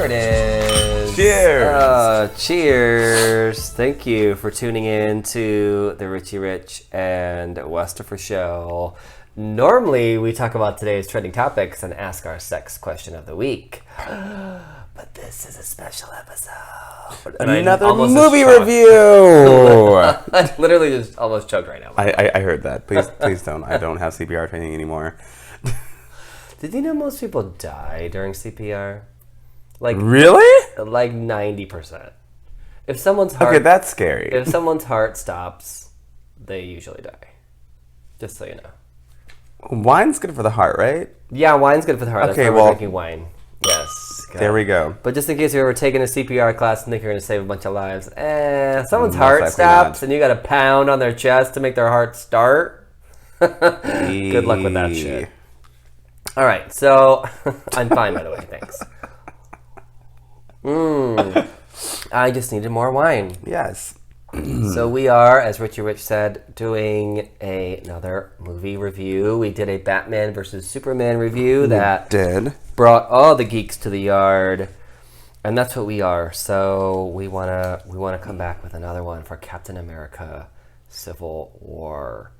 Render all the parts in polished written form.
Here it is. Cheers. Cheers. Thank you for tuning in to the Richie Rich and Westifer show. Normally, we talk about today's trending topics and ask our sex question of the week. But this is a special episode. Another movie review. I literally just almost choked right now. I heard that. Please don't. I don't have CPR training anymore. Did you know most people die during CPR? Like really? Like 90%. If someone's heart, okay, that's scary. If someone's heart stops, they usually die. Just so you know. Wine's good for the heart, right? Yeah, wine's good for the heart. Okay, That's why we're drinking wine. Yes. God. There we go. But just in case you're ever taking a CPR class and think you're going to save a bunch of lives, someone's Most heart likely stops not. and you got to pound on their chest to make their heart start. Good luck with that shit. All right, so I'm fine, by the way. Thanks. I just needed more wine. Yes. So we are, as Richie Rich said, doing another movie review. We did a Batman versus Superman review that brought all the geeks to the yard, and that's what we are. So we wanna come back with another one for Captain America: Civil War.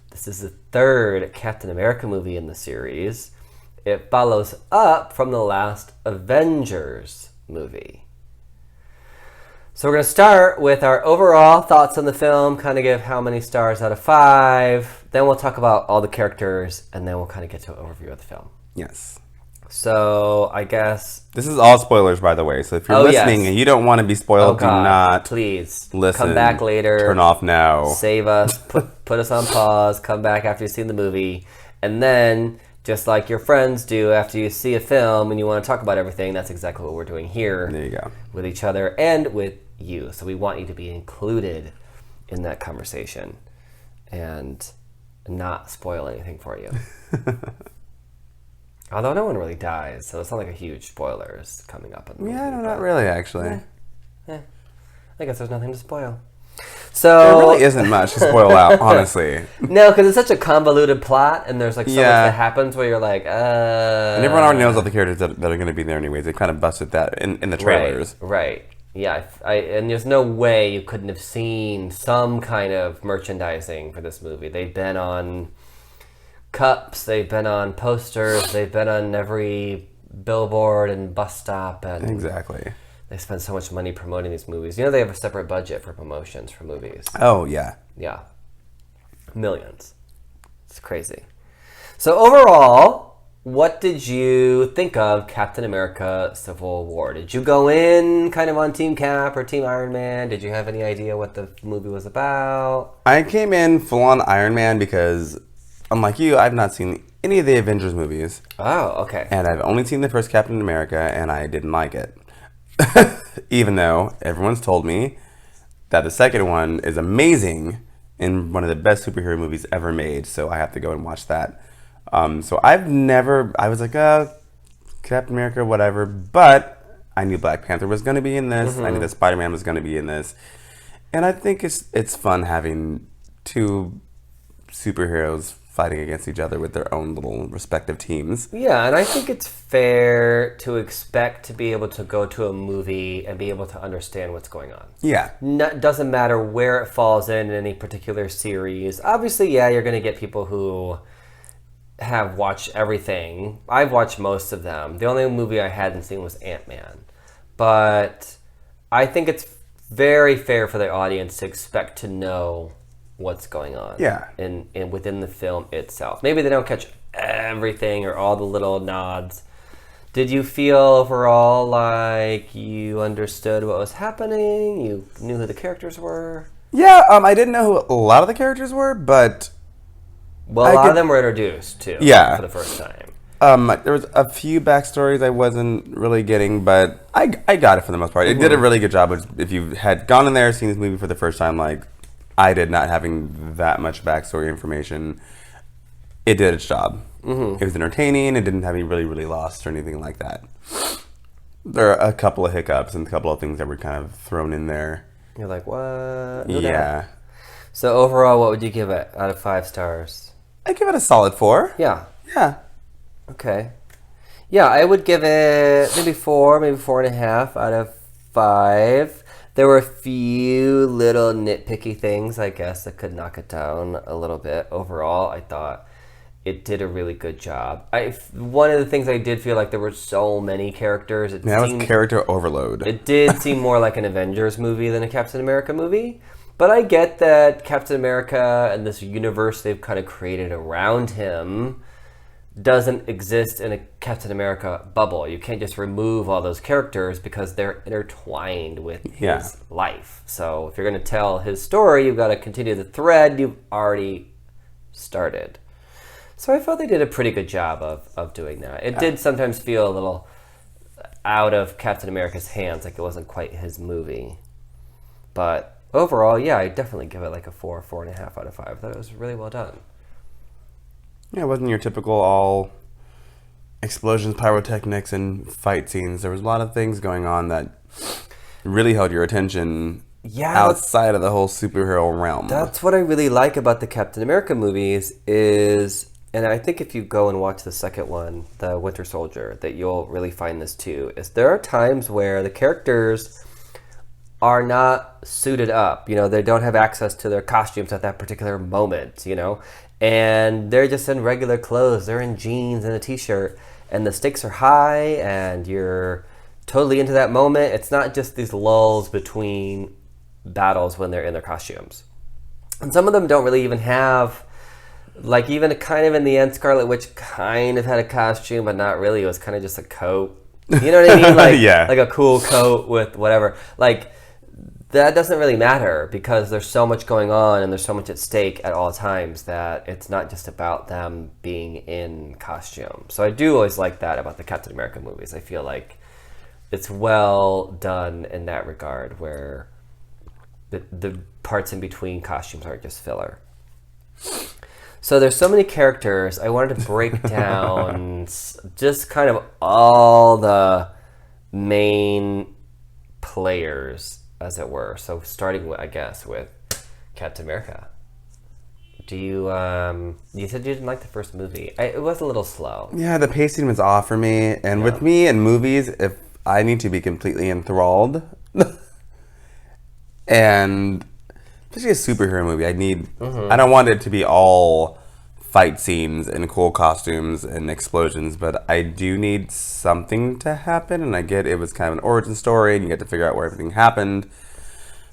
This is the third Captain America movie in the series. It follows up from the last Avengers movie. So we're going to start with our overall thoughts on the film, kind of give how many stars out of 5. Then we'll talk about all the characters, and then we'll kind of get to an overview of the film. Yes. So I guess... This is all spoilers, by the way. So if you're listening and you don't want to be spoiled, do not please listen. Come back later. Turn off now. Save us. Put us on pause. Come back after you've seen the movie. And then... just like your friends do after you see a film and you want to talk about everything, that's exactly what we're doing here. There you go. With each other and with you. So we want you to be included in that conversation and not spoil anything for you. Although no one really dies, so it's not like a huge spoilers coming up. In the movie, no, not really, actually. I guess there's nothing to spoil. So there really isn't much to spoil out, honestly. No, because it's such a convoluted plot, and there's like so much that happens where you're like, And everyone already knows all the characters that are going to be there anyways. They kind of busted that in the trailers. Right. Yeah, and there's no way you couldn't have seen some kind of merchandising for this movie. They've been on cups, they've been on posters, they've been on every billboard and bus stop. And exactly. They spend so much money promoting these movies. You know they have a separate budget for promotions for movies. Oh, yeah. Yeah. Millions. It's crazy. So overall, what did you think of Captain America: Civil War? Did you go in kind of on Team Cap or Team Iron Man? Did you have any idea what the movie was about? I came in full-on Iron Man because, unlike you, I've not seen any of the Avengers movies. Oh, okay. And I've only seen the first Captain America, and I didn't like it. Even though everyone's told me that the second one is amazing and one of the best superhero movies ever made, so I have to go and watch that. So I was like, Captain America, whatever, but I knew Black Panther was going to be in this. I knew that Spider-Man was going to be in this. And I think it's fun having two superheroes fighting against each other with their own little respective teams. Yeah, and I think it's fair to expect to be able to go to a movie and be able to understand what's going on. Yeah. Doesn't matter where it falls in any particular series. Obviously, yeah, you're going to get people who have watched everything. I've watched most of them. The only movie I hadn't seen was Ant-Man. But I think it's very fair for the audience to expect to know what's going on in within the film itself. Maybe they don't catch everything or all the little nods. Did you feel overall like you understood what was happening? You knew who the characters were? Yeah, I didn't know who a lot of the characters were, but... Well, a lot of them were introduced, too, for the first time. There was a few backstories I wasn't really getting, but I got it for the most part. It did a really good job. If you had gone in there, seen this movie for the first time, like I did, not having that much backstory information, it did its job. It was entertaining. It didn't have me really, really lost or anything like that. There are a couple of hiccups and a couple of things that were kind of thrown in there. You're like, what? Yeah. So overall, what would you give it out of 5 stars? I give it a solid 4. Yeah. Yeah. Okay. Yeah, I would give it maybe 4, maybe 4.5 out of 5. There were a few little nitpicky things, I guess, that could knock it down a little bit. Overall, I thought it did a really good job. One of the things I did feel like there were so many characters. That was character overload. It did seem more like an Avengers movie than a Captain America movie. But I get that Captain America and this universe they've kind of created around him doesn't exist in a Captain America bubble. You can't just remove all those characters because they're intertwined with his life. So if you're going to tell his story, you've got to continue the thread you've already started. So I felt they did a pretty good job of doing that. It did sometimes feel a little out of Captain America's hands, like it wasn't quite his movie. But overall, yeah, I definitely give it like a 4, 4.5 out of 5. I thought it was really well done. Yeah, it wasn't your typical all explosions, pyrotechnics, and fight scenes. There was a lot of things going on that really held your attention outside of the whole superhero realm. That's what I really like about the Captain America movies is, and I think if you go and watch the second one, the Winter Soldier, that you'll really find this too, is there are times where the characters are not suited up. You know, they don't have access to their costumes at that particular moment, you know, and they're just in regular clothes. They're in jeans and a t-shirt, and the stakes are high, and you're totally into that moment. It's not just these lulls between battles when they're in their costumes. And some of them don't really even have, like, even kind of in the end, Scarlet Witch kind of had a costume, but not really. It was kind of just a coat. You know what I mean? Like, like a cool coat with whatever. Like, that doesn't really matter because there's so much going on and there's so much at stake at all times that it's not just about them being in costume. So I do always like that about the Captain America movies. I feel like it's well done in that regard where the parts in between costumes aren't just filler. So there's so many characters. I wanted to break down just kind of all the main players, as it were. So starting with, I guess, with Captain America. Do you said you didn't like the first movie. It was a little slow. Yeah, the pacing was off for me. And with me in movies, if I need to be completely enthralled, and especially a superhero movie, I don't want it to be all fight scenes and cool costumes and explosions, but I do need something to happen, and I get it was kind of an origin story and you get to figure out where everything happened,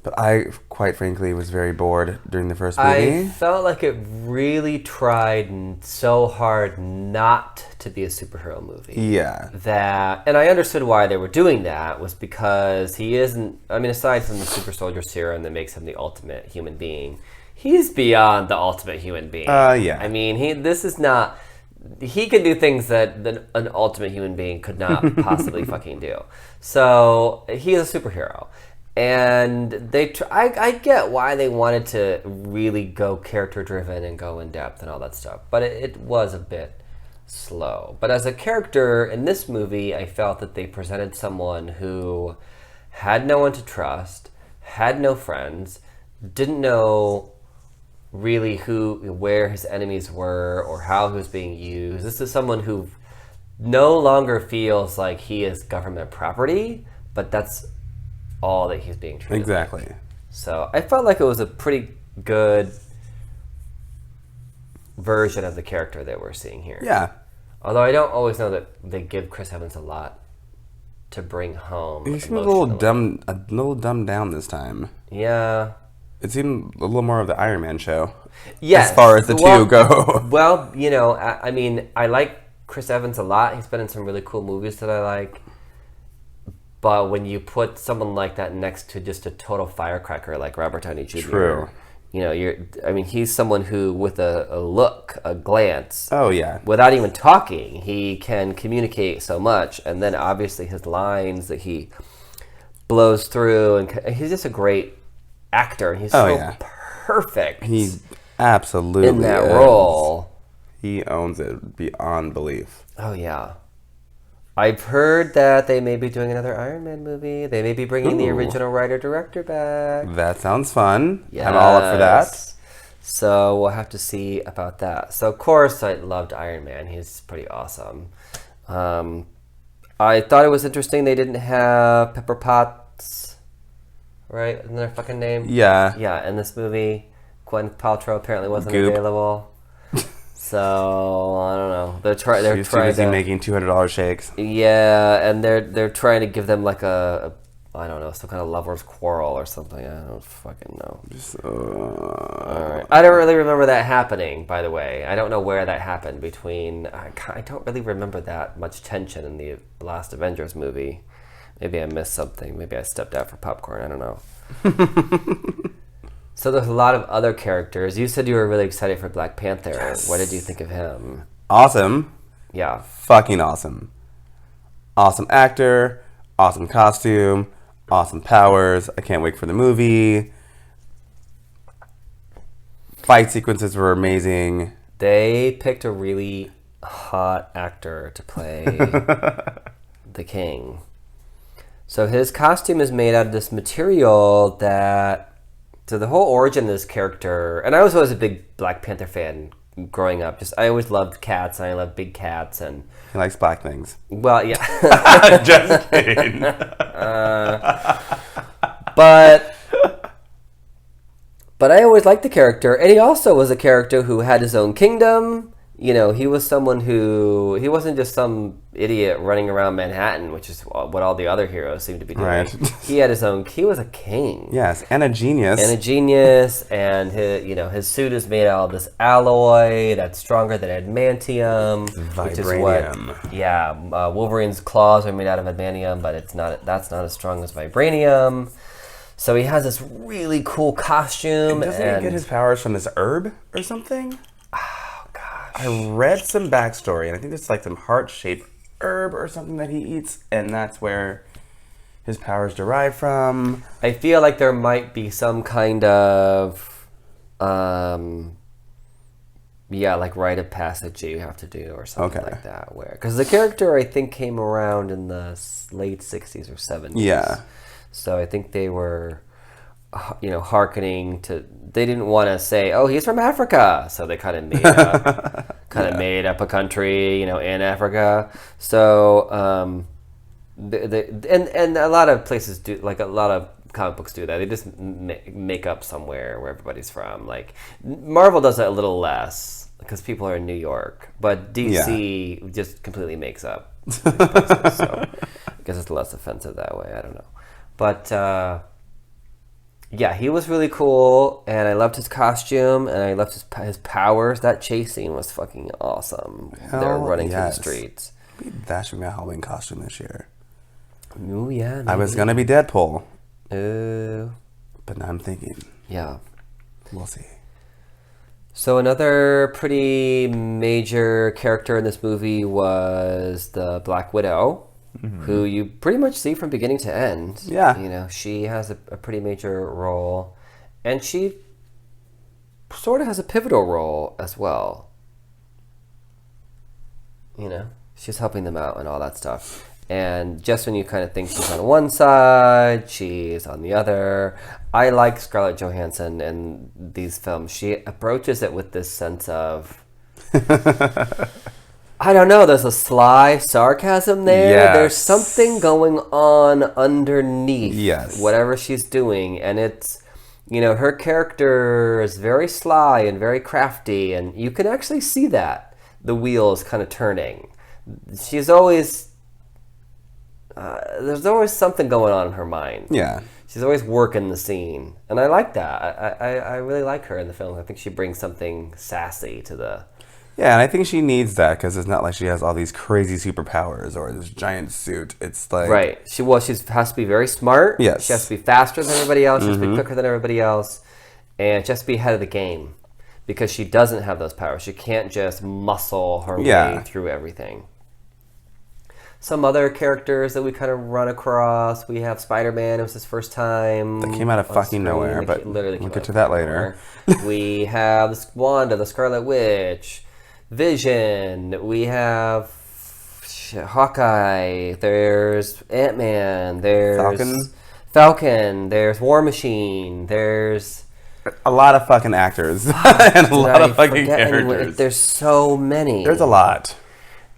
but I quite frankly was very bored during the first movie. I felt like it really tried so hard not to be a superhero movie. And I understood why they were doing that was because he isn't, I mean, aside from the super soldier serum that makes him the ultimate human being, he's beyond the ultimate human being. I mean, he can do things that an ultimate human being could not possibly fucking do. So he's a superhero. And I get why they wanted to really go character driven and go in depth and all that stuff. But it was a bit slow. But as a character in this movie, I felt that they presented someone who had no one to trust, had no friends, didn't know really where his enemies were or how he was being used. This is someone who no longer feels like he is government property, but that's all that he's being treated like. So I felt like it was a pretty good version of the character that we're seeing here. Although I don't always know that they give Chris Evans a lot to bring home. He seemed a little dumbed down this time. It seemed a little more of the Iron Man show. As far as the two go. Well, you know, I mean, I like Chris Evans a lot. He's been in some really cool movies that I like. But when you put someone like that next to just a total firecracker like Robert Downey Jr., you know, he's someone who, with a look, a glance, without even talking, he can communicate so much. And then obviously his lines that he blows through, and he's just a great actor. He's so perfect. He absolutely in that role. He owns it beyond belief. Oh yeah. I've heard that they may be doing another Iron Man movie. They may be bringing the original writer-director back. That sounds fun. I'm all up for that. So we'll have to see about that. So, of course, I loved Iron Man. He's pretty awesome. I thought it was interesting they didn't have Pepper Potts, right? Isn't their fucking name? Yeah. Yeah, in this movie. Gwyneth Paltrow apparently wasn't Goop. available. So, I don't know. They're She's too trying busy to... making $200 shakes. Yeah, and they're trying to give them like a I don't know, some kind of lover's quarrel or something. I don't fucking know. Alright. I don't really remember that happening, by the way. I don't know where that happened between... I don't really remember that much tension in the last Avengers movie. Maybe I missed something. Maybe I stepped out for popcorn. I don't know. So there's a lot of other characters. You said you were really excited for Black Panther. Yes. What did you think of him? Awesome. Yeah. Fucking awesome. Awesome actor. Awesome costume. Awesome powers. I can't wait for the movie. Fight sequences were amazing. They picked a really hot actor to play the king. So his costume is made out of this material that... So the whole origin of this character... And I was always a big Black Panther fan growing up. I always loved cats, and I loved big cats, and... He likes black things. Well, yeah. Just kidding. But I always liked the character, and he also was a character who had his own kingdom. You know, he was someone who... He wasn't just some idiot running around Manhattan, which is what all the other heroes seem to be doing. Right. He had his own... He was a king. Yes, and a genius. And his suit is made out of this alloy that's stronger than adamantium. Vibranium. Which is what... Wolverine's claws are made out of adamantium, but that's not as strong as vibranium. So he has this really cool costume. And doesn't he get his powers from this herb or something? Oh, gosh. I read some backstory, and I think it's like some heart-shaped herb or something that he eats, and that's where his powers derive from. I feel like there might be some kind of, like rite of passage you have to do or something like that. Because the character, I think, came around in the late 60s or 70s. Yeah. So I think they were, hearkening to... They didn't want to say, "Oh, he's from Africa," so they kind of made up, made up a country, in Africa. So, and a lot of places do, like a lot of comic books do that. They just make up somewhere where everybody's from. Like Marvel does that a little less because people are in New York, but DC just completely makes up places. So I guess it's less offensive that way. I don't know, but. Yeah, he was really cool, and I loved his costume, and I loved his powers. That chase scene was fucking awesome. They're running through the streets. That should be my Halloween costume this year. Oh, yeah. Maybe. I was going to be Deadpool. But now I'm thinking. Yeah. We'll see. So another pretty major character in this movie was the Black Widow. Mm-hmm. Who you pretty much see from beginning to end. Yeah. She has a pretty major role. And she sort of has a pivotal role as well. She's helping them out and all that stuff. And just when you kind of think she's on one side, she's on the other. I like Scarlett Johansson in these films. She approaches it with this sense of... I don't know, there's a sly sarcasm there. Yes. There's something going on underneath whatever she's doing. And it's, her character is very sly and very crafty. And you can actually see that. The wheels kind of turning. She's always, there's always something going on in her mind. Yeah. She's always working the scene. And I like that. I really like her in the film. I think she brings something sassy to the... Yeah, and I think she needs that because it's not like she has all these crazy superpowers or this giant suit. It's like... Right. She has to be very smart. Yes. She has to be faster than everybody else. She has to be quicker than everybody else. And she has to be ahead of the game because she doesn't have those powers. She can't just muscle her way through everything. Some other characters that we kind of run across. We have Spider-Man. It was his first time. That came out of fucking nowhere, but we'll get to that later. We have Wanda, the Scarlet Witch. Vision, we have Hawkeye, there's Ant-Man, there's Falcon, there's War Machine, there's... A lot of fucking actors and a lot of fucking characters. There's so many. There's a lot.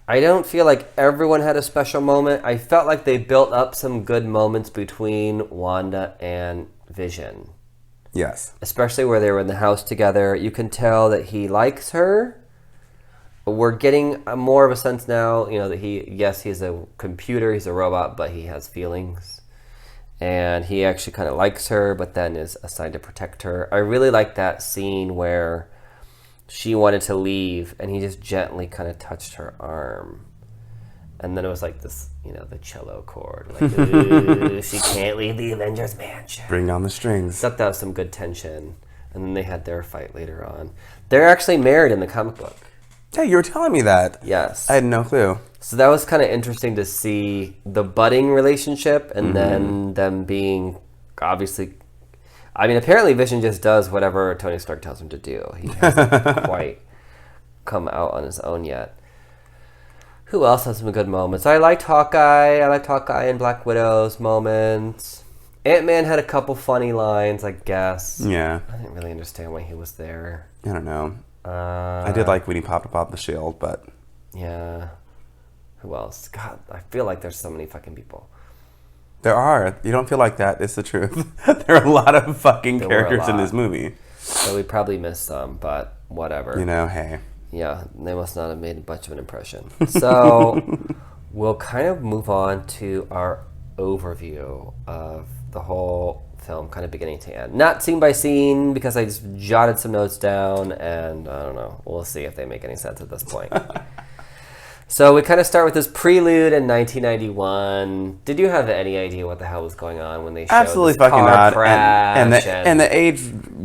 I don't feel like everyone had a special moment. I felt like they built up some good moments between Wanda and Vision. Yes. Especially where they were in the house together. You can tell that he likes her. We're getting more of a sense now, that he's a computer, he's a robot, but he has feelings. And he actually kind of likes her, but then is assigned to protect her. I really like that scene where she wanted to leave, and he just gently kind of touched her arm. And then it was like this, the cello chord. Like, ooh, she can't leave the Avengers Mansion. Bring on the strings. Thought that was some good tension. And then they had their fight later on. They're actually married in the comic book. Yeah, you were telling me that. Yes. I had no clue. So that was kind of interesting to see the budding relationship and then them being obviously... I mean, apparently Vision just does whatever Tony Stark tells him to do. He hasn't quite come out on his own yet. Who else has some good moments? I liked Hawkeye. I liked Hawkeye and Black Widow's moments. Ant-Man had a couple funny lines, I guess. Yeah. I didn't really understand why he was there. I don't know. I did like when he popped up the shield, but... Yeah. Who else? God, I feel like there's so many fucking people. There are. You don't feel like that. It's the truth. There are a lot of fucking characters in this movie. So we probably missed some, but whatever. Hey. Yeah, they must not have made much of an impression. So we'll kind of move on to our overview of the whole film, kind of beginning to end. Not scene by scene, because I just jotted some notes down, and I don't know. We'll see if they make any sense at this point. So we kind of start with this prelude in 1991. Did you have any idea what the hell was going on when they showed Absolutely this fucking car not. crash? And the age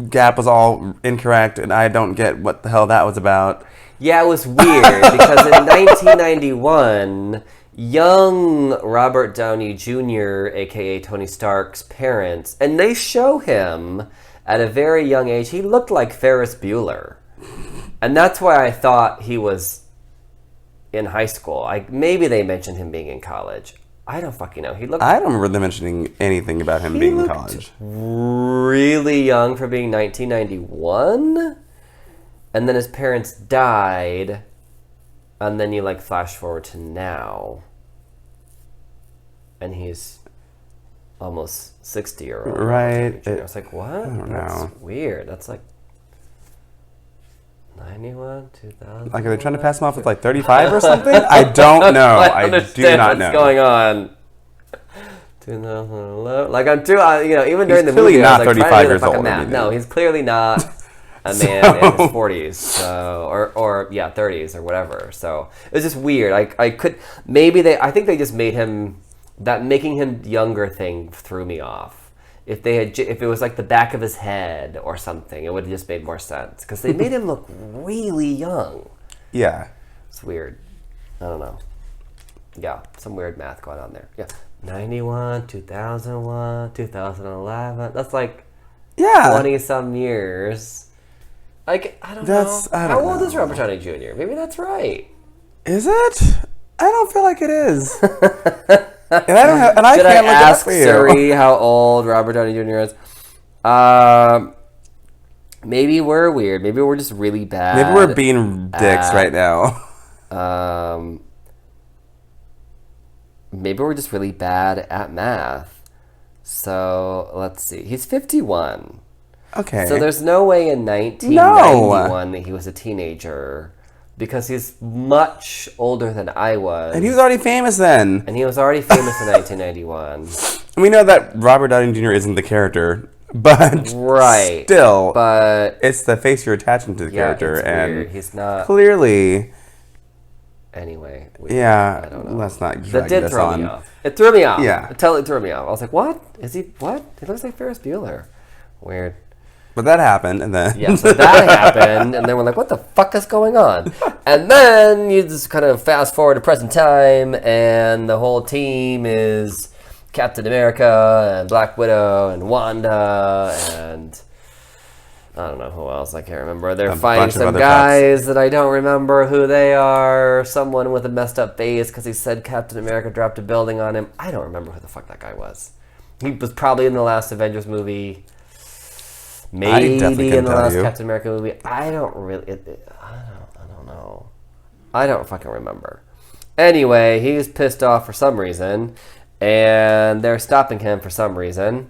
gap was all incorrect, and I don't get what the hell that was about. Yeah, it was weird because in 1991, young Robert Downey Jr., aka Tony Stark's parents, and they show him at a very young age. He looked like Ferris Bueller, and that's why I thought he was in high school. Maybe they mentioned him being in college. I don't fucking know. I don't remember them mentioning anything about him being in college. Really young for being 1991. And then his parents died, and then you flash forward to now, and he's almost 60-year-old. Right. I was like, what? I don't That's know. weird. That's 91, 2000. Are they trying to pass him off with 35 or something? I don't know. I do not know. What's going on. 2011. I'm too. Even during the clearly movie, not I was 35 years fucking old, math. maybe. No, he's clearly not a man in his 40s. So, or 30s or whatever. So it was just weird. I think they just made him, that making him younger thing threw me off. If it was the back of his head or something, it would have just made more sense. Because they made him look really young. Yeah. It's weird. I don't know. Yeah, some weird math going on there. Yeah. 91, 2001, 2011. That's 20-some years. I don't know. How old is Robert Downey Jr.? Maybe that's right. Is it? I don't feel like it is. And I don't have. And I Should can't I look it up ask for you. Siri how old Robert Downey Jr. is? Maybe we're weird. Maybe we're just really bad. Maybe we're being dicks right now. Maybe we're just really bad at math. So let's see. He's 51. Okay. So there's no way in 1991 that he was a teenager, because he's much older than I was. And he was already famous then. And he was already famous in 1991. And we know that Robert Downey Jr. isn't the character, but still, but it's the face you're attaching to the character, it's and weird. He's not clearly. Anyway, I don't know. Let's not. That did throw me off. It threw me off. Yeah, it totally threw me off. I was like, "What is he? What? He looks like Ferris Bueller." Weird. But that happened, and then so that happened, and then we're like, "What the fuck is going on?" And then you just kind of fast forward to present time, and the whole team is Captain America and Black Widow and Wanda and I don't know who else. I can't remember. They're fighting some guys that I don't remember who they are. Someone with a messed up face because he said Captain America dropped a building on him. I don't remember who the fuck that guy was. He was probably in the last Avengers movie. Maybe in the last Captain America movie. I don't really. I don't know. I don't fucking remember. Anyway, he's pissed off for some reason, and they're stopping him for some reason,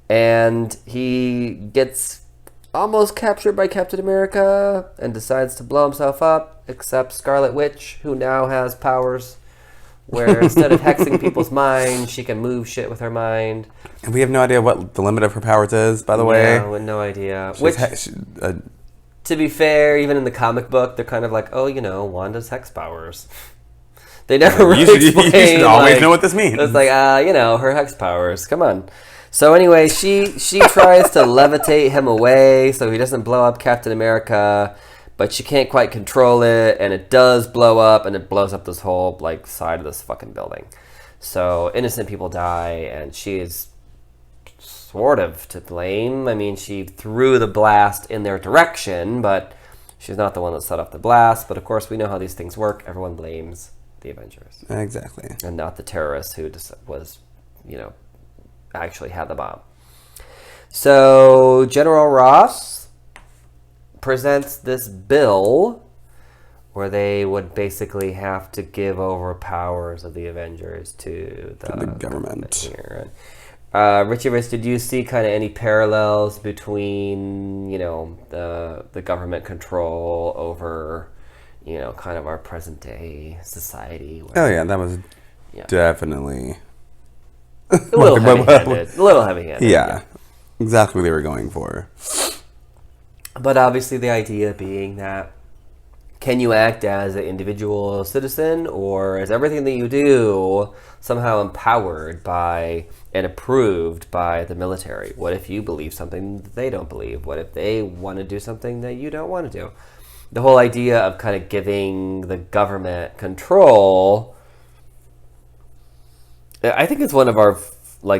and he gets almost captured by Captain America and decides to blow himself up, except Scarlet Witch, who now has powers where instead of hexing people's minds, she can move shit with her mind. And we have no idea what the limit of her powers is, by the way. No, no idea. To be fair, even in the comic book, they're kind of like, oh, Wanda's hex powers. They never really explain. You should always know what this means. It's like, her hex powers. Come on. So anyway, she tries to levitate him away so he doesn't blow up Captain America, but she can't quite control it, and it does blow up, and it blows up this whole side of this fucking building. So innocent people die, and she is sort of to blame. I mean, she threw the blast in their direction, but she's not the one that set off the blast. But of course, we know how these things work. Everyone blames the Avengers. Exactly. And not the terrorists who was, actually had the bomb. So General Ross presents this bill where they would basically have to give over powers of the Avengers to the government here. Richie Rich, did you see kind of any parallels between, the government control over, kind of our present day society? Oh yeah, that was definitely a little heavy-handed. Yeah, exactly what they were going for. But obviously the idea being that can you act as an individual citizen, or is everything that you do somehow empowered by and approved by the military? What if you believe something that they don't believe? What if they want to do something that you don't want to do? The whole idea of kind of giving the government control, I think it's one of our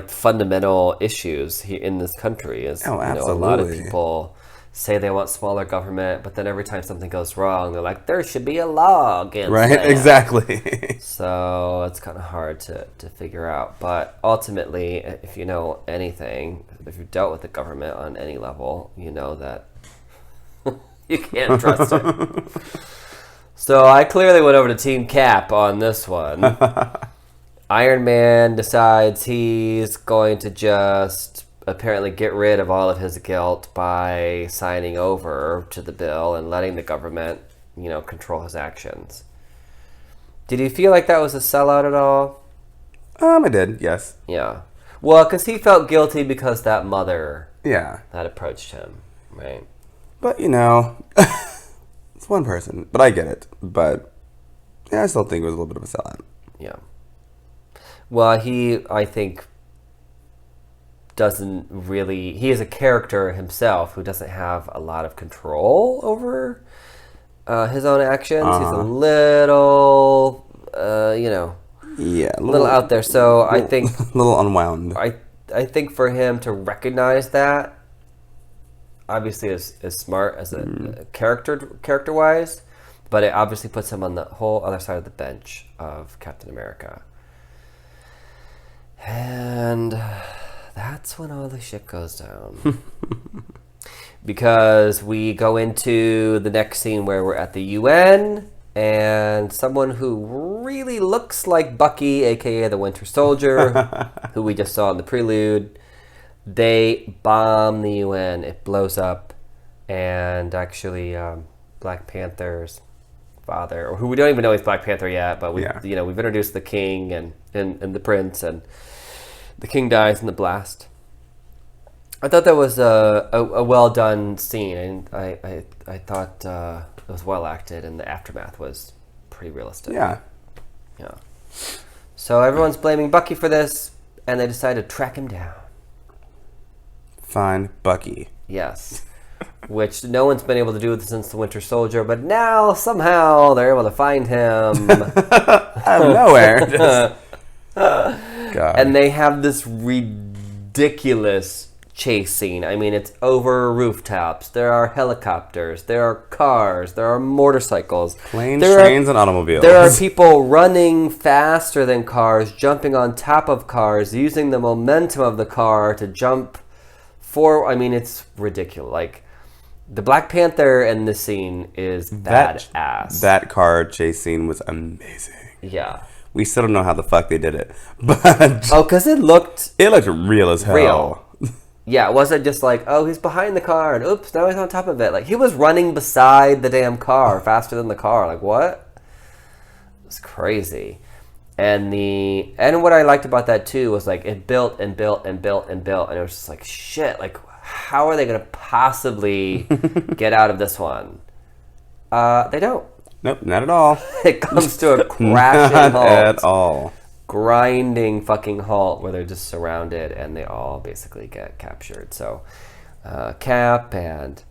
fundamental issues here in this country. Is absolutely. A lot of people say they want smaller government, but then every time something goes wrong, they're like, there should be a law against that. Exactly. So it's kind of hard to figure out. But ultimately, if you know anything, if you've dealt with the government on any level, you know that you can't trust it. So I clearly went over to Team Cap on this one. Iron Man decides he's going to just apparently get rid of all of his guilt by signing over to the bill and letting the government, control his actions. Did you feel like that was a sellout at all? I did, yes. Yeah. Well, because he felt guilty because that mother had approached him, right? But, it's one person. But I get it. But, I still think it was a little bit of a sellout. Yeah. Well, I think, doesn't really... He is a character himself who doesn't have a lot of control over his own actions. He's a little, Yeah, a little out there. So I think... A little unwound. I think for him to recognize that, obviously is smart as a character-wise, but it obviously puts him on the whole other side of the bench of Captain America. And that's when all the shit goes down. Because we go into the next scene where we're at the UN, and someone who really looks like Bucky, aka the Winter Soldier, who we just saw in the prelude, they bomb the UN. It blows up, and actually Black Panther's father, or who we don't even know he's Black Panther yet, but we've introduced the king and the prince, and the king dies in the blast. I thought that was a well done scene, and I thought it was well acted, and the aftermath was pretty realistic. Yeah. So everyone's blaming Bucky for this, and they decide to track him down. Find Bucky. Yes. Which no one's been able to do since the Winter Soldier, but now somehow they're able to find him out of nowhere. God. And they have this ridiculous chase scene. I mean, it's over rooftops. There are helicopters. There are cars. There are motorcycles. Planes, trains, and automobiles. There are people running faster than cars, jumping on top of cars, using the momentum of the car to jump forward. I mean, it's ridiculous. Like, the Black Panther in this scene is badass. That car chase scene was amazing. Yeah. We still don't know how the fuck they did it. But because it looked real as hell. real. Yeah, it wasn't just like, oh, he's behind the car, and oops, now he's on top of it. Like, he was running beside the damn car faster than the car. Like, what? It's crazy. And what I liked about that, too, was, like, it built and built and built and built, and it was just like, shit, like, how are they going to possibly get out of this one? They don't. Nope, not at all. It comes to a crashing not halt. at all. Grinding fucking halt where they're just surrounded and they all basically get captured. So Cap and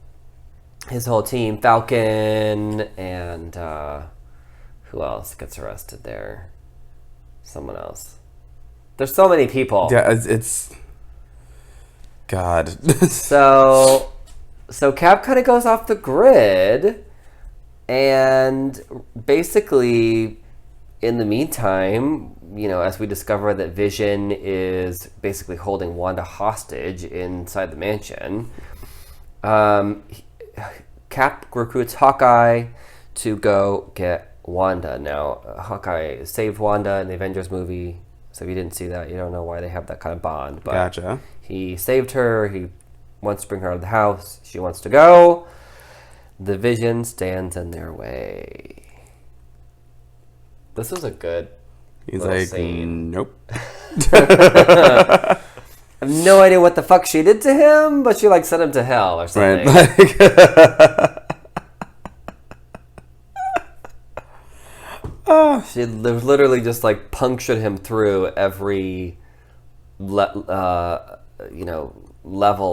his whole team, Falcon, and who else gets arrested there? Someone else. There's so many people. Yeah, it's God. So Cap kind of goes off the grid, and basically in the meantime, you know, as we discover that Vision is basically holding Wanda hostage inside the mansion, Cap recruits Hawkeye to go get Wanda. Now, Hawkeye saved Wanda in the Avengers movie, so if you didn't see that, you don't know why they have that kind of bond. But Gotcha. He saved her. He wants to bring her out of the house. She wants to go. The Vision stands in their way. This was a good He's like, scene. nope. I have no idea what the fuck she did to him, but she like sent him to hell or something. Right. She literally just like punctured him through every, level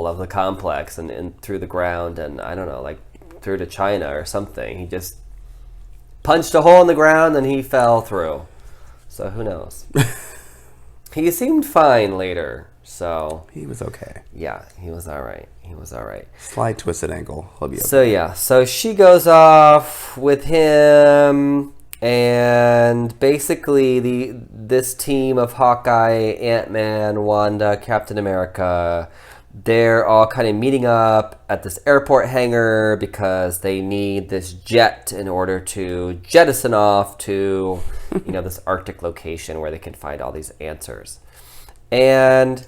of the complex and through the ground, and I don't know, like through to China or something. He just punched a hole in the ground and he fell through. So who knows? He seemed fine later, so He was okay. yeah, he was all right. Slight twisted ankle. He'll be okay. So yeah, so she goes off with him, and basically this team of Hawkeye, Ant-Man, Wanda, Captain America, they're all kind of meeting up at this airport hangar because they need this jet in order to jettison off to, this Arctic location where they can find all these answers. And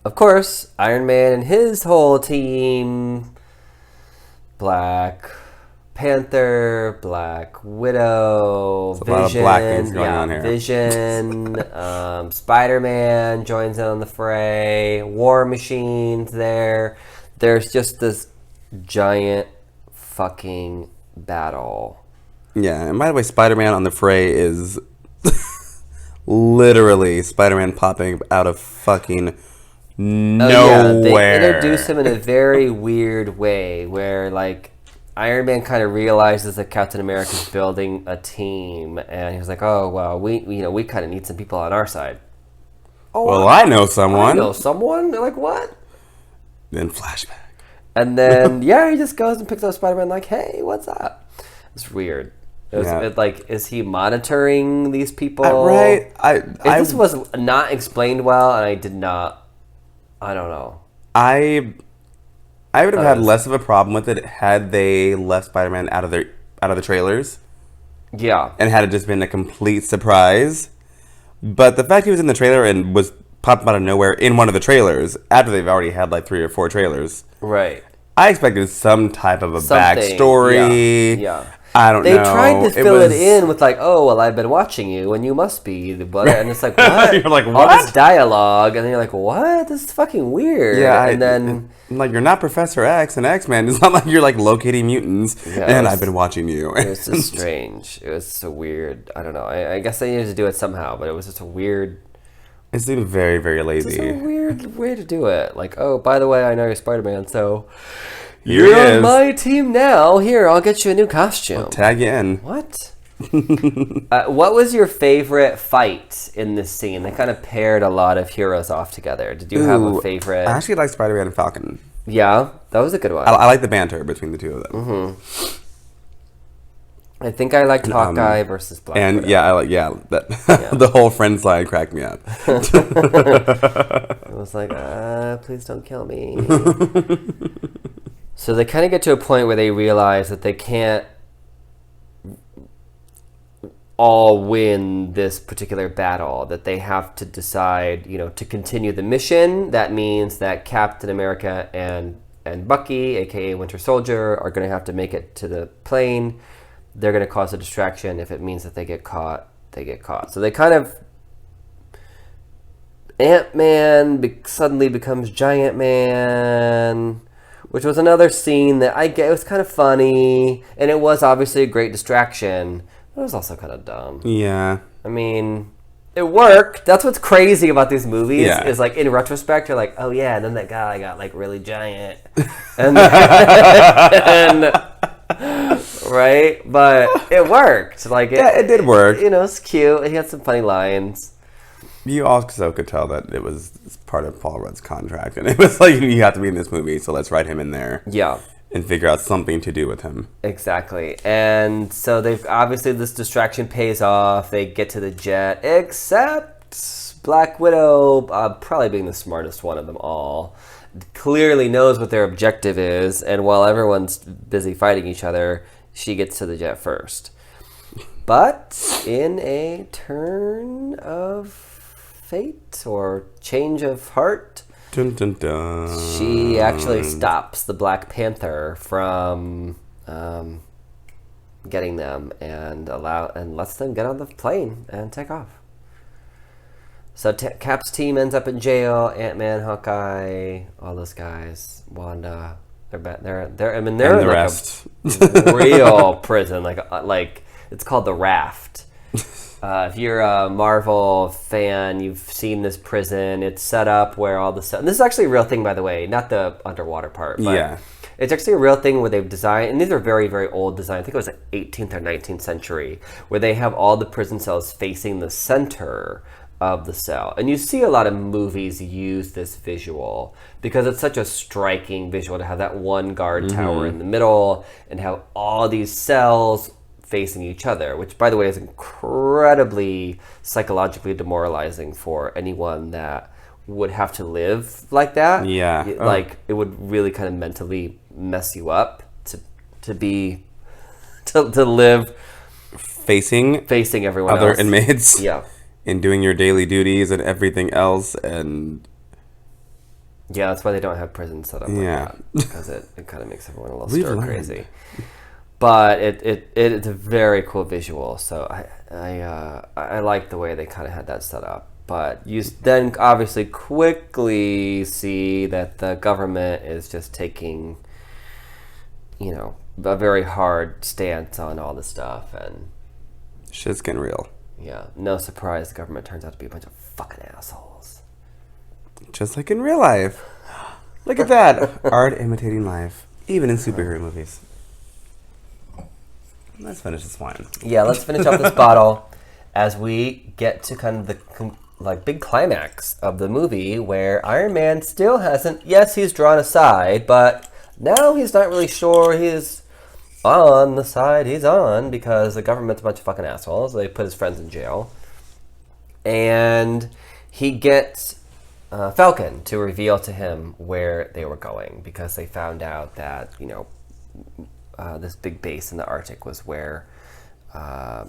of course, Iron Man and his whole team, Black Panther, Black Widow, There's a lot of black things going on here. Vision, Spider-Man joins in on the fray, War Machine's there. There's just this giant fucking battle. Yeah, and by the way, Spider-Man on the fray is literally Spider-Man popping out of fucking nowhere. They introduce him in a very weird way where, like, Iron Man kind of realizes that Captain America's building a team, and he's like, "Oh well, we kind of need some people on our side." Oh, well, I know someone. They're like, "What?" Then flashback. And then he just goes and picks up Spider-Man, like, "Hey, what's up?" It's weird. Is he monitoring these people? Right. This was not explained well, and I did not. I don't know. I would have had less of a problem with it had they left Spider-Man out of the trailers. Yeah. And had it just been a complete surprise. But the fact he was in the trailer and was popped out of nowhere in one of the trailers after they've already had like 3 or 4 trailers. Right. I expected some type of a backstory. Yeah. I don't know. They tried to fill it in with like, "Oh, well, I've been watching you, and you must be the brother." And it's like, what? You're like, all what? this dialogue, and then you're like, what? This is fucking weird. Yeah, and then like, you're not Professor X and X-Men. It's not like you're like locating mutants, and I've been watching you. It was just strange. It was so weird. I don't know. I guess they needed to do it somehow, but it was just a weird. It seemed very, very lazy. It's a weird way to do it. Like, oh, by the way, I know you're Spider-Man, so you're on my team now. Here, I'll get you a new costume. I'll tag you in. What? What was your favorite fight in this scene? They kind of paired a lot of heroes off together. Did you have a favorite? I actually like Spider-Man and Falcon. Yeah, that was a good one. I like the banter between the two of them. Mm-hmm. I think I liked Hawkeye versus Black Widow. The whole friend slide cracked me up. I was like, please don't kill me. So they kind of get to a point where they realize that they can't all win this particular battle, that they have to decide, to continue the mission. That means that Captain America and Bucky, aka Winter Soldier, are going to have to make it to the plane. They're going to cause a distraction. If it means that they get caught, they get caught. So they kind of... Ant-Man suddenly becomes Giant Man, which was another scene that it was kind of funny, and it was obviously a great distraction. It was also kind of dumb. Yeah. I mean, it worked. That's what's crazy about these movies. Yeah. Is like in retrospect, you're like, oh yeah, and then that guy got like really giant, and right, but it worked. Like it did work. It's cute. He had some funny lines. You also could tell that it was part of Paul Rudd's contract, and it was like, you have to be in this movie, so let's write him in there. Yeah. And figure out something to do with him. Exactly. And so they've obviously, this distraction pays off. They get to the jet, except Black Widow, probably being the smartest one of them all, clearly knows what their objective is, and while everyone's busy fighting each other, she gets to the jet first. But in a turn of fate or change of heart, dun, dun, dun. She actually stops the Black Panther from getting them and lets them get on the plane and take off. So Cap's team ends up in jail. Ant-Man, Hawkeye, all those guys, Wanda, they're in the like rest. A real prison, like it's called the Raft. If you're a Marvel fan, you've seen this prison. It's set up where all the stuff... And this is actually a real thing, by the way, not the underwater part. But yeah. It's actually a real thing where they've designed... And these are very, very old designs. I think it was like 18th or 19th century, where they have all the prison cells facing the center of the cell. And you see a lot of movies use this visual because it's such a striking visual to have that one guard tower in the middle and have all these cells facing each other, which, by the way, is incredibly psychologically demoralizing for anyone that would have to live like that. Yeah. Like, it would really kind of mentally mess you up to live facing everyone other else. inmates. Yeah. And doing your daily duties and everything else. And yeah, that's why they don't have prisons set up like that, because it kind of makes everyone a little stir crazy. But it's a very cool visual, so I like the way they kind of had that set up. But you then obviously quickly see that the government is just taking, a very hard stance on all this stuff, and shit's getting real. Yeah, no surprise, the government turns out to be a bunch of fucking assholes. Just like in real life. Look at that. Art imitating life, even in superhero movies. Let's finish this wine. Yeah, let's finish up this bottle as we get to kind of the big climax of the movie where Iron Man still hasn't... Yes, he's drawn aside, but now he's not really sure he's on the side he's on because the government's a bunch of fucking assholes. They put his friends in jail. And he gets Falcon to reveal to him where they were going because they found out that, this big base in the Arctic was where all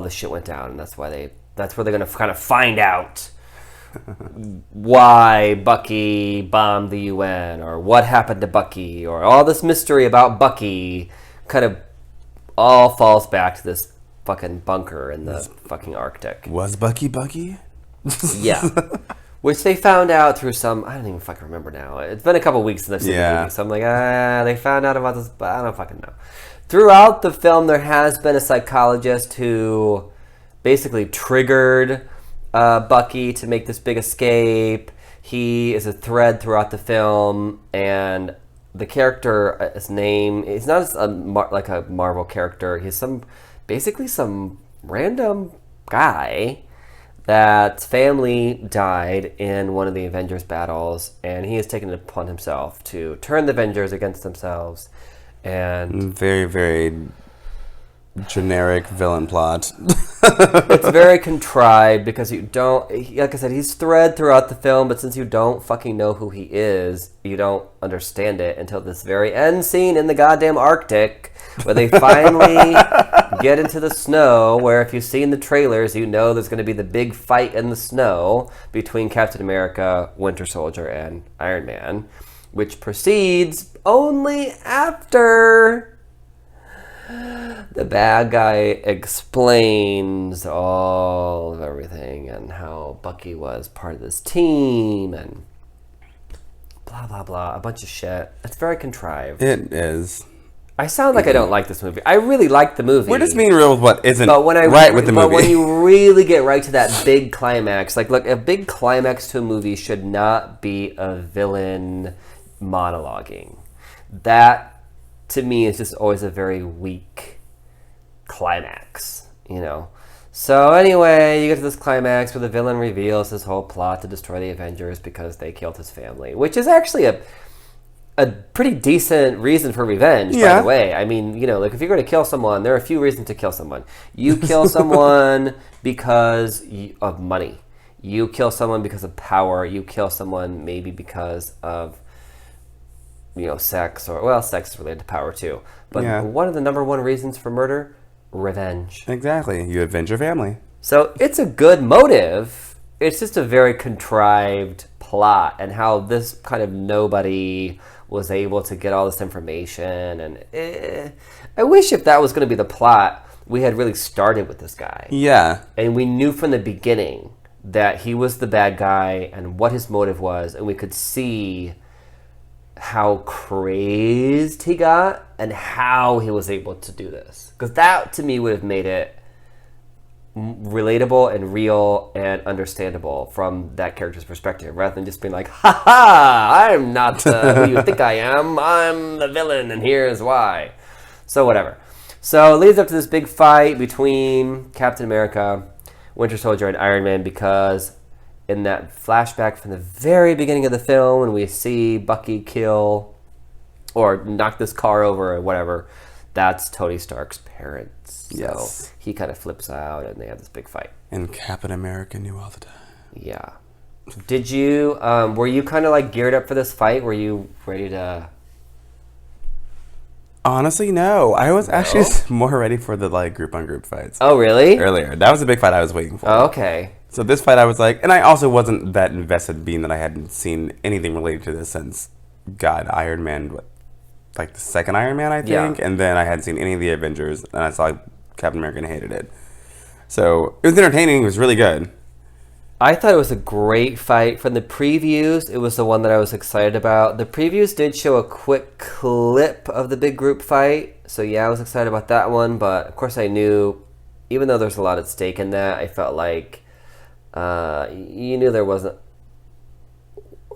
this shit went down, and that's where they're gonna kind of find out why Bucky bombed the UN or what happened to Bucky or all this mystery about Bucky kind of all falls back to this fucking bunker in the fucking Arctic. Was Bucky? Yeah. Which they found out through I don't even fucking remember now. It's been a couple weeks since I've seen the movie, so I'm like, they found out about this, but I don't fucking know. Throughout the film, there has been a psychologist who basically triggered Bucky to make this big escape. He is a thread throughout the film, and the character, his name, he's not like a Marvel character. He's basically some random guy that family died in one of the Avengers battles, and he has taken it upon himself to turn the Avengers against themselves. And very, very generic villain plot. It's very contrived because you don't, like I said, he's thread throughout the film, but since you don't fucking know who he is, you don't understand it until this very end scene in the goddamn Arctic where they finally get into the snow, where if you've seen the trailers, you know there's going to be the big fight in the snow between Captain America, Winter Soldier, and Iron Man, which proceeds only after the bad guy explains all of everything and how Bucky was part of this team and blah, blah, blah, a bunch of shit. It's very contrived. It is. I sound like I don't like this movie. I really like the movie. We're just being real with what isn't with the movie. But when you really get right to that big climax, like, look, a big climax to a movie should not be a villain monologuing. That, to me, is just always a very weak climax, you know? So anyway, you get to this climax where the villain reveals his whole plot to destroy the Avengers because they killed his family, which is actually a pretty decent reason for revenge, by the way. I mean, you know, like if you're going to kill someone, there are a few reasons to kill someone. You kill someone because of money. You kill someone because of power. You kill someone maybe because of, you know, sex, or, well, sex is related to power too. But one of the number one reasons for murder, revenge. Exactly. You avenge your family. So it's a good motive. It's just a very contrived plot, and how this kind of nobody was able to get all this information. And I wish if that was going to be the plot, we had really started with this guy. Yeah. And we knew from the beginning that he was the bad guy and what his motive was, and we could see how crazed he got and how he was able to do this. Because that, to me, would have made it relatable and real and understandable from that character's perspective, rather than just being like, ha ha, I'm not who you think I am. I'm the villain, and here's why. So whatever. So it leads up to this big fight between Captain America, Winter Soldier, and Iron Man, because in that flashback from the very beginning of the film, when we see Bucky kill or knock this car over or whatever, that's Tony Stark's parents. So he kind of flips out, and they have this big fight. And Captain America knew all the time. Yeah. Did you, were you kind of like geared up for this fight? Were you ready to... Honestly, no. I was actually more ready for the like group on group fights. Oh, really? Earlier. That was the big fight I was waiting for. Oh, okay. So this fight I was like, and I also wasn't that invested, being that I hadn't seen anything related to this since, Iron Man, like the second Iron Man, I think. Yeah. And then I hadn't seen any of the Avengers, and I saw Captain America and hated it. So it was entertaining. It was really good. I thought it was a great fight. From the previews, it was the one that I was excited about. The previews did show a quick clip of the big group fight. So yeah, I was excited about that one. But of course I knew, even though there's a lot at stake in that, I felt like, you knew there wasn't,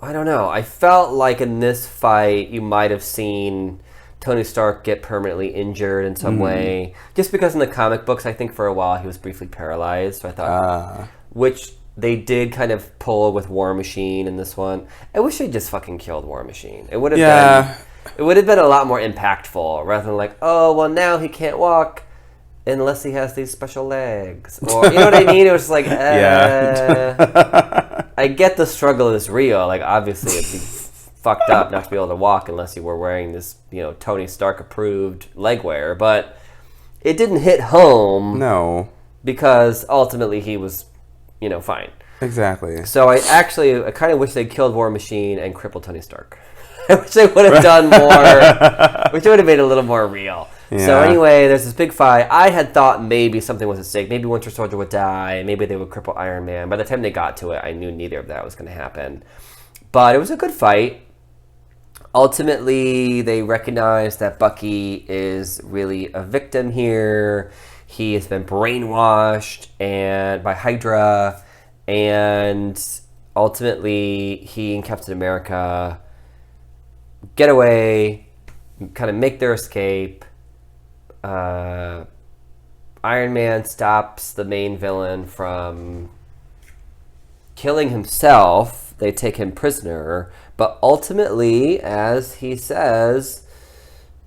I don't know. I felt like in this fight, you might have seen Tony Stark get permanently injured in some way. Just because in the comic books, I think for a while he was briefly paralyzed. So I thought, which they did kind of pull with War Machine in this one. I wish they just fucking killed War Machine. It would have been, it would have been a lot more impactful, rather than like, oh, well, now he can't walk unless he has these special legs. Or, you know what I mean? It was just like, I get the struggle is real. Like, obviously, it'd be fucked up not to be able to walk unless you were wearing this, you know, Tony Stark approved leg wear. But it didn't hit home. No. Because ultimately he was, you know, fine. Exactly. So I kind of wish they killed War Machine and crippled Tony Stark. I wish they would have done more, which would have made it a little more real. Yeah. So anyway, there's this big fight. I had thought maybe something was at stake. Maybe Winter Soldier would die. Maybe they would cripple Iron Man. By the time they got to it, I knew neither of that was going to happen. But it was a good fight. Ultimately, they recognized that Bucky is really a victim here. He has been brainwashed by Hydra. And ultimately, he and Captain America get away, kind of make their escape. Iron Man stops the main villain from killing himself. They take him prisoner, but ultimately, as he says,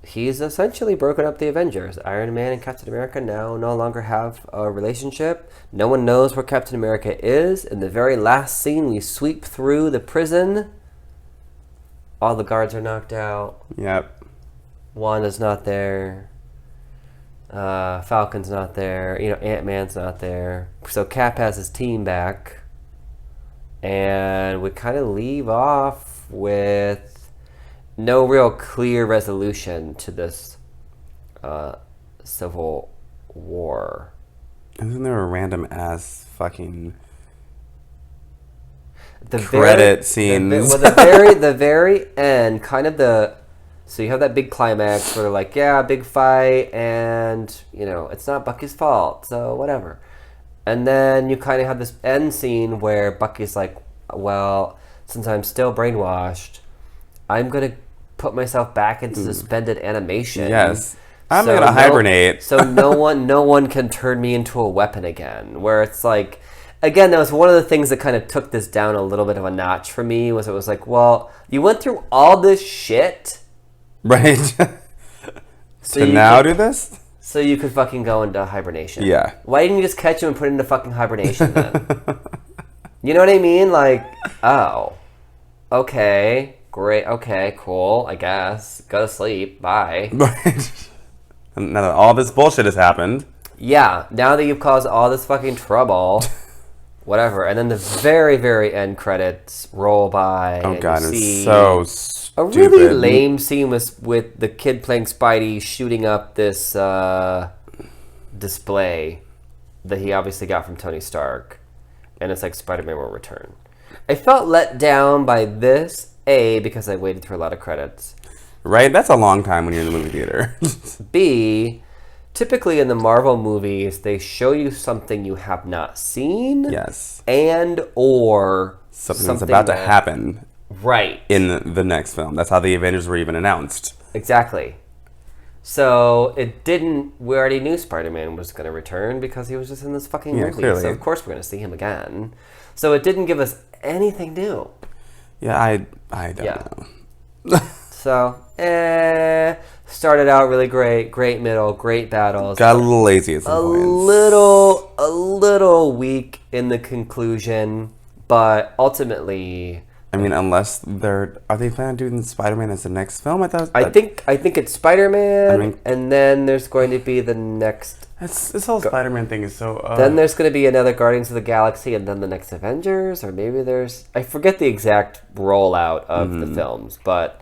he's essentially broken up the Avengers. Iron Man and Captain America now no longer have a relationship. No one knows where Captain America is. In the very last scene, we sweep through the prison. All the guards are knocked out. Yep. Wanda's not there. Falcon's not there. Ant-Man's not there. So Cap has his team back. And we kind of leave off with no real clear resolution to this civil war. Isn't there a random ass fucking credit scenes? The very end, so you have that big climax where they're like, yeah, big fight, and it's not Bucky's fault, so whatever. And then you kind of have this end scene where Bucky's like, well, since I'm still brainwashed, I'm gonna put myself back into suspended animation. Yes. I'm gonna hibernate. So no one can turn me into a weapon again. Where it's like, again, that was one of the things that kind of took this down a little bit of a notch for me. It was like, well, you went through all this shit, right? So now do this. So you could fucking go into hibernation. Yeah. Why didn't you just catch him and put him into fucking hibernation then? You know what I mean? Like, oh, okay, great, okay, cool. I guess go to sleep. Bye. Right. Now that all this bullshit has happened. Yeah, now that you've caused all this fucking trouble, whatever. And then the very, very end credits roll by. Oh, God, it's so stupid. A really lame scene with the kid playing Spidey shooting up this display that he obviously got from Tony Stark. And it's like Spider-Man will return. I felt let down by this, A, because I waited through a lot of credits. Right? That's a long time when you're in the movie theater. B, typically in the Marvel movies, they show you something you have not seen. Yes. And or something that's about to happen. Right. In the next film. That's how the Avengers were even announced. Exactly. So it didn't. We already knew Spider-Man was going to return because he was just in this fucking movie. Clearly. So of course we're going to see him again. So it didn't give us anything new. Yeah, I don't know. So, started out really great middle, great battles. Got a little lazy at some points. A little weak in the conclusion, but ultimately. I mean, unless are they planning on doing Spider-Man as the next film? I think it's Spider-Man, and then there's going to be the next. This whole Spider-Man thing is so. Then there's going to be another Guardians of the Galaxy, and then the next Avengers, or maybe I forget the exact rollout of the films, but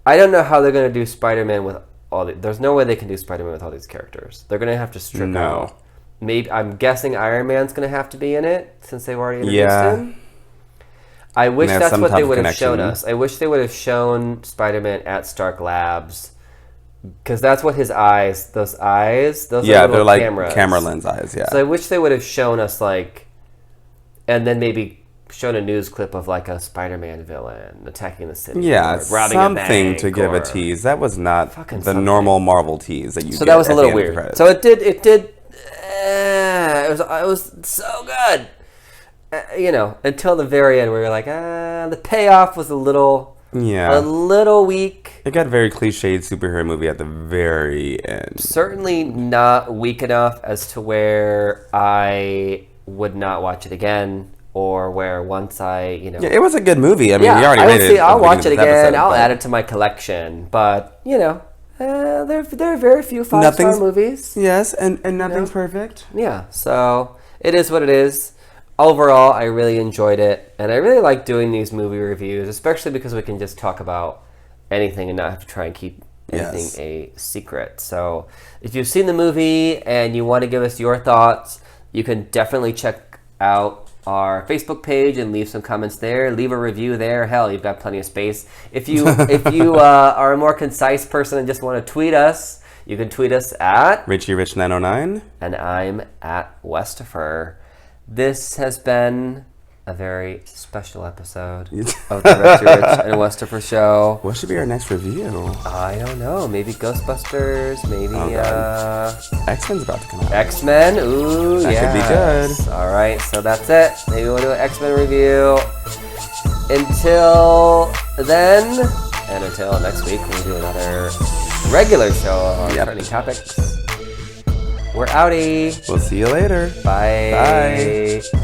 I don't know how they're going to do Spider-Man with all. There's no way they can do Spider-Man with all these characters. They're going to have to strip out. Maybe I'm guessing Iron Man's going to have to be in it since they've already introduced him. I wish that's what they would have shown us. I wish they would have shown Spider-Man at Stark Labs, because that's what his eyes, those are they're like cameras. Camera lens eyes, yeah. So I wish they would have shown us, like, and then maybe shown a news clip of, like, a Spider-Man villain attacking the city. Yeah, or robbing a bank, something to give a tease. That was not the normal Marvel tease that you get. So that was a little weird. So it did, it was so good. Until the very end where you're like, the payoff was a little weak. It got a very cliched superhero movie at the very end. Certainly not weak enough as to where I would not watch it again, or where once Yeah, it was a good movie. I mean, we already rated it. I'll watch it again. I'll add it to my collection. But, there are very few 5-star movies. Yes, and nothing's perfect. Yeah, so it is what it is. Overall, I really enjoyed it, and I really like doing these movie reviews, especially because we can just talk about anything and not have to try and keep anything a secret. So if you've seen the movie and you want to give us your thoughts, you can definitely check out our Facebook page and leave some comments there. Leave a review there. Hell, you've got plenty of space. If you are a more concise person and just want to tweet us, you can tweet us at RichieRich909, and I'm at Westifer. This has been a very special episode of the Richie Rich and Westifer Show. What should be our next review? I don't know. Maybe Ghostbusters. Maybe X-Men's about to come out. X-Men. Ooh, that could be good. All right, so that's it. Maybe we'll do an X-Men review. Until then, and until next week, we'll do another regular show on trending topics. We're outie. We'll see you later. Bye. Bye.